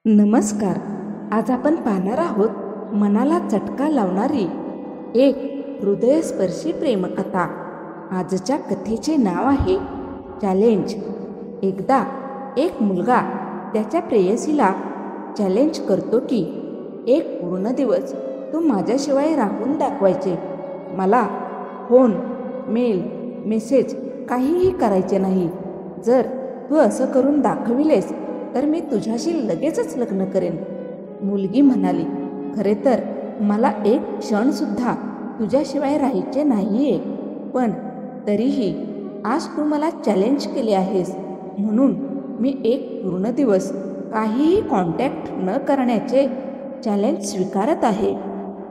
नमस्कार. आज आपण पाहणार आहोत मनाला चटका लावणारी एक हृदयस्पर्शी प्रेमकथा. आजच्या कथेचे नाव आहे चॅलेंज. एकदा एक मुलगा त्याच्या प्रेयसीला चॅलेंज करतो की एक पूर्ण दिवस तू माझ्याशिवाय राहून दाखवायचे. मला फोन, मेल, मेसेज काहीही करायचे नाही. जर तू असं करून दाखविलेस तर मी तुझ्याशी लगेचच लग्न करेन. मुलगी म्हणाली, खरे तर मला एक क्षणसुद्धा तुझ्याशिवाय राहायचे नाही आहे, पण तरीही आज तू मला चॅलेंज केले आहेस म्हणून मी एक पूर्ण दिवस काहीही कॉन्टॅक्ट न करण्याचे चॅलेंज स्वीकारत आहे.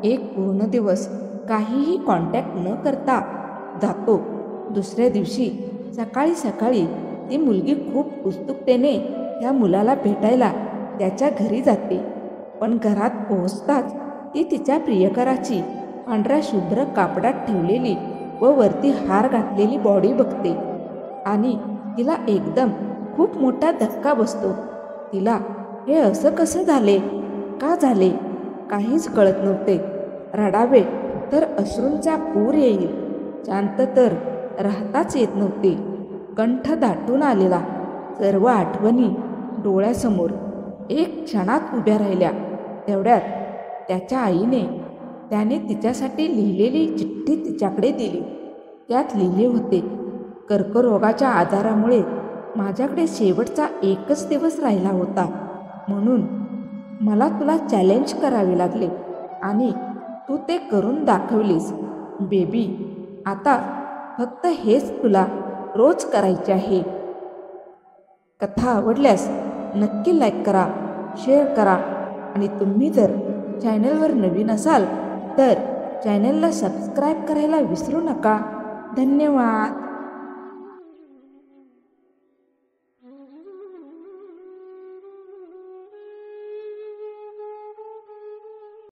एक पूर्ण दिवस काहीही कॉन्टॅक्ट न करता जातो. दुसऱ्या दिवशी सकाळी सकाळी ती मुलगी खूप उत्सुकतेने त्या मुलाला भेटायला त्याच्या घरी जाते. पण घरात पोहोचताच ती तिच्या प्रियकराची पांढऱ्या शुभ्र कापडात ठेवलेली व वरती हार घातलेली बॉडी बघते आणि तिला एकदम खूप मोठा धक्का बसतो. तिला हे असं कसं झाले, का झाले काहीच कळत नव्हते. रडावे तर अश्रूंचा पूर येईल, शांत तर राहताच येत नव्हते. कंठ दाटून आलेला सर्व आठवणी डोळ्यासमोर एक क्षणात उभ्या राहिल्या. तेवढ्यात त्याच्या आईने त्याने तिच्यासाठी लिहिलेली चिठ्ठी तिच्याकडे दिली. त्यात लिहिले होते, कर्करोगाच्या आजारामुळे माझ्याकडे शेवटचा एकच दिवस राहिला होता म्हणून मला तुला चॅलेंज करावे लागले आणि तू ते करून दाखवलीस. बेबी, आता फक्त हेच तुला रोज करायचे आहे. कथा आवडल्यास नक्की लाईक करा, शेअर करा आणि तुम्ही जर चॅनलवर नवीन असाल तर चॅनलला सबस्क्राईब करायला विसरू नका. धन्यवाद.